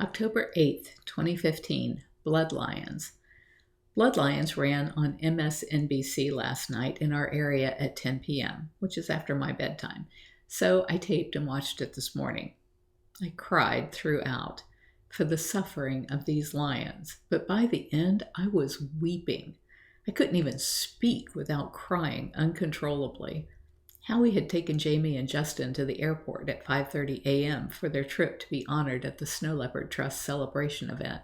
October 8th, 2015, Bloodlines. Bloodlines ran on MSNBC last night in our area at 10 p.m., which is after my bedtime, so I taped and watched it this morning. I cried throughout for the suffering of these lions, but by the end I was weeping. I couldn't even speak without crying uncontrollably. Howie had taken Jamie and Justin to the airport at 5:30 a.m. for their trip to be honored at the Snow Leopard Trust celebration event,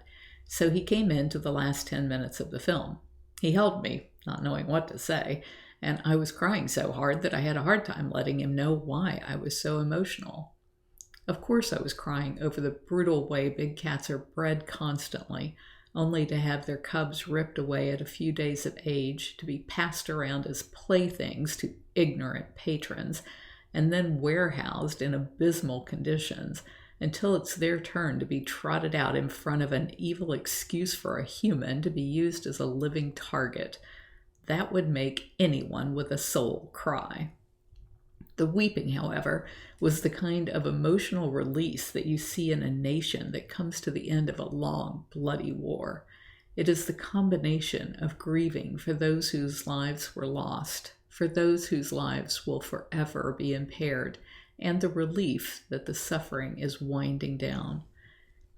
so he came into the last 10 minutes of the film. He held me, not knowing what to say, and I was crying so hard that I had a hard time letting him know why I was so emotional. Of course I was crying over the brutal way big cats are bred constantly, only to have their cubs ripped away at a few days of age to be passed around as playthings to ignorant patrons, and then warehoused in abysmal conditions until it's their turn to be trotted out in front of an evil excuse for a human to be used as a living target. That would make anyone with a soul cry. The weeping, however, was the kind of emotional release that you see in a nation that comes to the end of a long, bloody war. It is the combination of grieving for those whose lives were lost, for those whose lives will forever be impaired, and the relief that the suffering is winding down.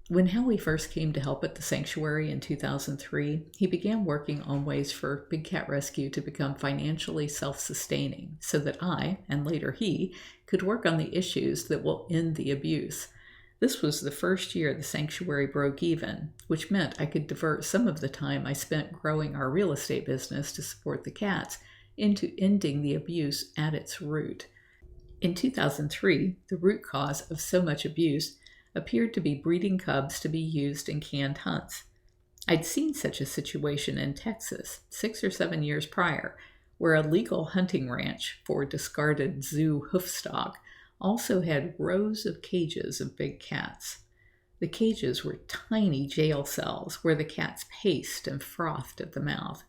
When Howie first came to help at the sanctuary in 2003, he began working on ways for big cat rescue to become financially self-sustaining so that I, and later he, could work on the issues that will end the abuse. This was the first year the sanctuary broke even, which meant I could divert some of the time I spent growing our real estate business to support the cats into ending the abuse at its root. In 2003, the root cause of so much abuse appeared to be breeding cubs to be used in canned hunts. I'd seen such a situation in Texas 6 or 7 years prior, where a legal hunting ranch for discarded zoo hoofstock also had rows of cages of big cats. The cages were tiny jail cells where the cats paced and frothed at the mouth.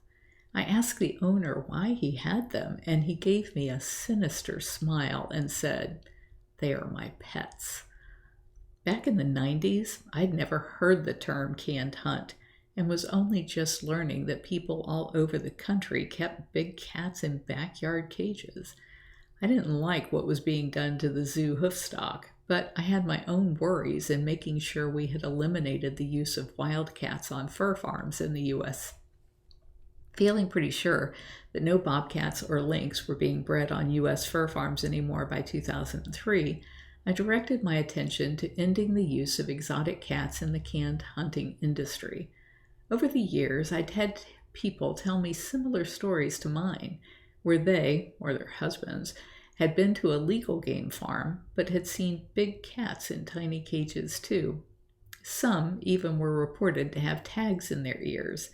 I asked the owner why he had them, and he gave me a sinister smile and said, "They are my pets." Back in the 90s, I'd never heard the term canned hunt and was only just learning that people all over the country kept big cats in backyard cages. I didn't like what was being done to the zoo hoofstock, but I had my own worries in making sure we had eliminated the use of wild cats on fur farms in the U.S. Feeling pretty sure that no bobcats or lynx were being bred on U.S. fur farms anymore by 2003, I directed my attention to ending the use of exotic cats in the canned hunting industry. Over the years, I'd had people tell me similar stories to mine, where they, or their husbands, had been to a legal game farm, but had seen big cats in tiny cages too. Some even were reported to have tags in their ears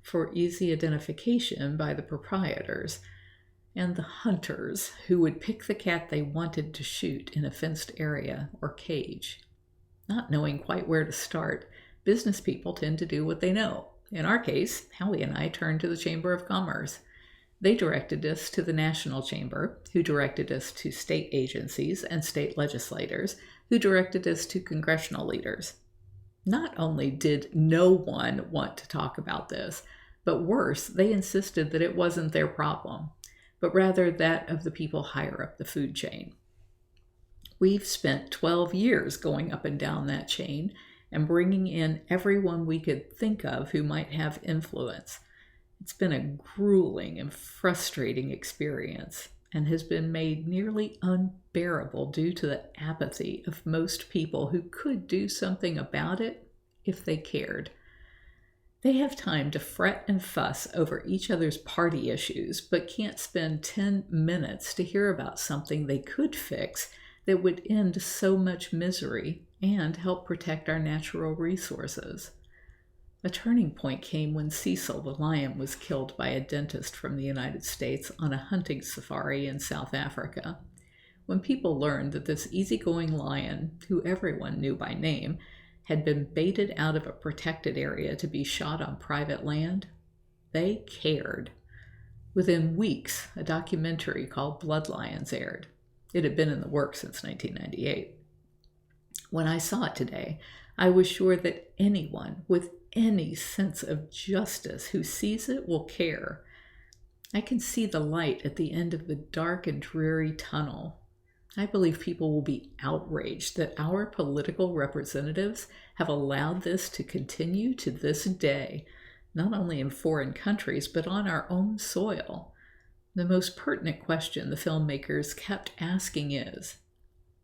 for easy identification by the proprietors and the hunters who would pick the cat they wanted to shoot in a fenced area or cage. Not knowing quite where to start, business people tend to do what they know. In our case, Howie and I turned to the Chamber of Commerce. They directed us to the National Chamber, who directed us to state agencies and state legislators, who directed us to congressional leaders. Not only did no one want to talk about this, but worse, they insisted that it wasn't their problem, but rather that of the people higher up the food chain. We've spent 12 years going up and down that chain and bringing in everyone we could think of who might have influence. It's been a grueling and frustrating experience and has been made nearly unbearable due to the apathy of most people who could do something about it if they cared. They have time to fret and fuss over each other's party issues, but can't spend 10 minutes to hear about something they could fix that would end so much misery and help protect our natural resources. A turning point came when Cecil the lion was killed by a dentist from the United States on a hunting safari in South Africa. When people learned that this easygoing lion, who everyone knew by name, had been baited out of a protected area to be shot on private land, they cared. Within weeks, a documentary called Bloodlines aired. It had been in the works since 1998. When I saw it today, I was sure that anyone with any sense of justice who sees it will care. I can see the light at the end of the dark and dreary tunnel. I believe people will be outraged that our political representatives have allowed this to continue to this day, not only in foreign countries, but on our own soil. The most pertinent question the filmmakers kept asking is,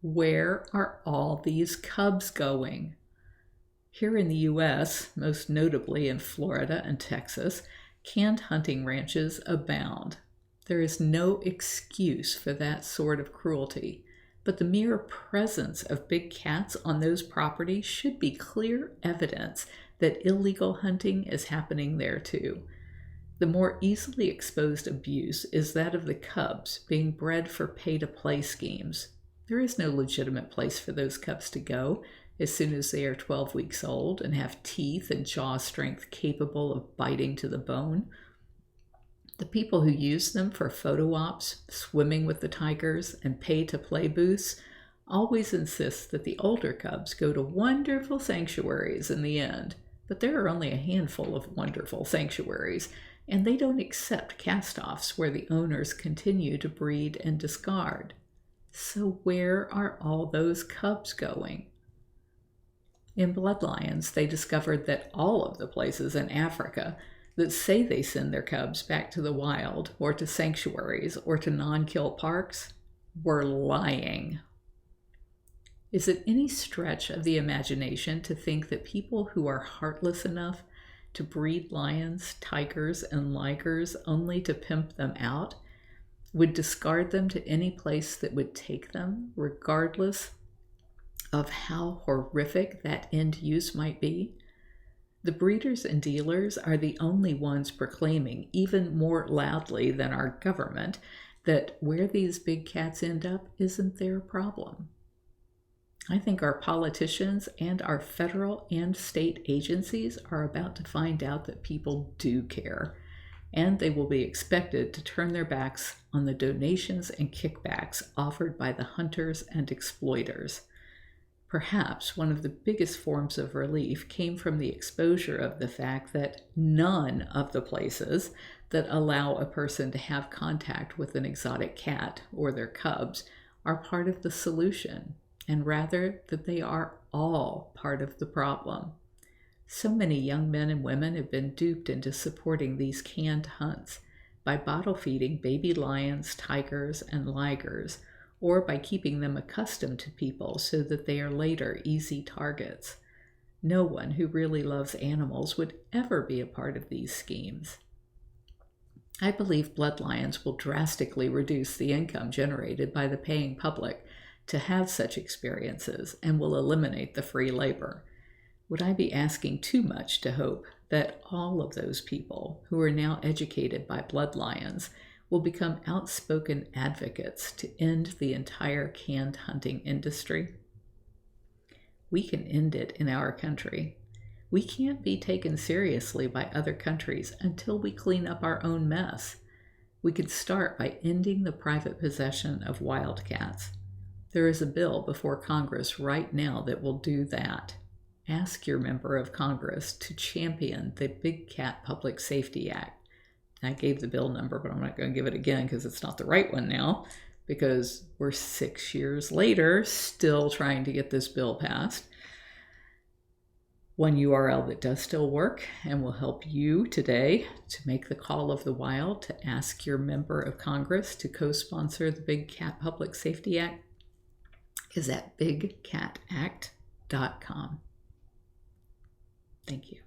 where are all these cubs going? Here in the U.S., most notably in Florida and Texas, canned hunting ranches abound. There is no excuse for that sort of cruelty, but the mere presence of big cats on those properties should be clear evidence that illegal hunting is happening there too. The more easily exposed abuse is that of the cubs being bred for pay-to-play schemes. There is no legitimate place for those cubs to go as soon as they are 12 weeks old and have teeth and jaw strength capable of biting to the bone. The people who use them for photo ops, swimming with the tigers, and pay-to-play booths always insist that the older cubs go to wonderful sanctuaries in the end. But there are only a handful of wonderful sanctuaries, and they don't accept cast-offs where the owners continue to breed and discard. So where are all those cubs going? In Bloodlines, they discovered that all of the places in Africa that say they send their cubs back to the wild or to sanctuaries or to non-kill parks were lying. Is it any stretch of the imagination to think that people who are heartless enough to breed lions, tigers, and ligers only to pimp them out would discard them to any place that would take them, regardless of how horrific that end use might be? The breeders and dealers are the only ones proclaiming, even more loudly than our government, that where these big cats end up isn't their problem. I think our politicians and our federal and state agencies are about to find out that people do care, and they will be expected to turn their backs on the donations and kickbacks offered by the hunters and exploiters. Perhaps one of the biggest forms of relief came from the exposure of the fact that none of the places that allow a person to have contact with an exotic cat or their cubs are part of the solution, and rather that they are all part of the problem. So many young men and women have been duped into supporting these canned hunts by bottle feeding baby lions, tigers, and ligers, or by keeping them accustomed to people so that they are later easy targets. No one who really loves animals would ever be a part of these schemes. I believe Bloodlines will drastically reduce the income generated by the paying public to have such experiences and will eliminate the free labor. Would I be asking too much to hope that all of those people who are now educated by Bloodlines will become outspoken advocates to end the entire canned hunting industry? We can end it in our country. We can't be taken seriously by other countries until we clean up our own mess. We could start by ending the private possession of wildcats. There is a bill before Congress right now that will do that. Ask your member of Congress to champion the Big Cat Public Safety Act. I gave the bill number, but I'm not going to give it again because it's not the right one now, because we're 6 years later still trying to get this bill passed. One URL that does still work and will help you today to make the call of the wild to ask your member of Congress to co-sponsor the Big Cat Public Safety Act is at bigcatact.com. Thank you.